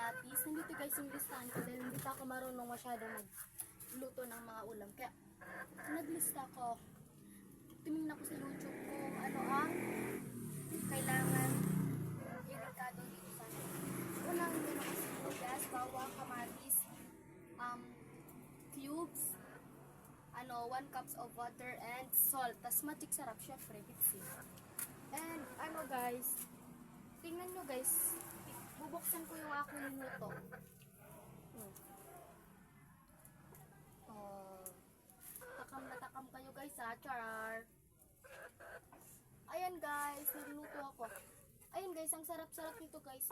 kamatis. Nandito guys yung listahan ko dahil hindi pa ako marunong masyado magluto ng mga ulam. Kaya naglista ko. Tumingin ako sa YouTube kung ano ang kailangan i-recado dito sa akin. Unang meron ko sibuyas, bawang, kamatis, cubes, 1 cups of water and salt. Tas magic sarap syempre, bitsin. And guys, tingnan nyo guys, bubuksan ko yung aking niluto. Takam na takam kayo guys ha, char. Ayan guys, nagluto ako. Ayan guys, ang sarap-sarap nito guys.